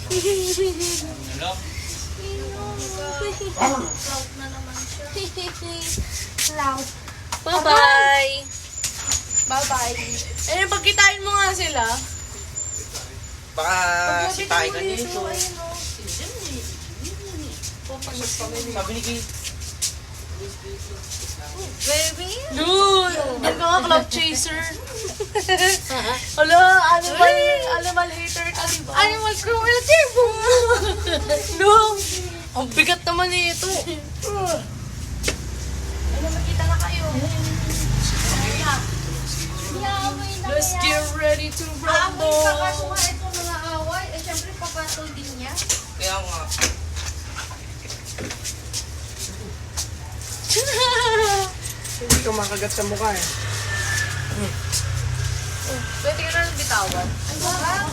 Hello? Cloud na naman siya. Cloud. Bye-bye! Bye-bye. Eh, pagkitain mo nga sila. Baka sipahin ka nito. Sabi ni Kay. Baby? Dude! Hindi ka nga club chaser. Hala, animal hater ka, diba? Animal cruelty po! No! Ang bigat naman nito. Ano, makita na kayo. Yamay na Let's get ready to Aamoy rumble. ka kaso nga ito mga away. Eh, syempre papatol din niya. Kaya nga. Hindi ka makagat sa mukha eh. Pwede ka na bitawan. Ano ba?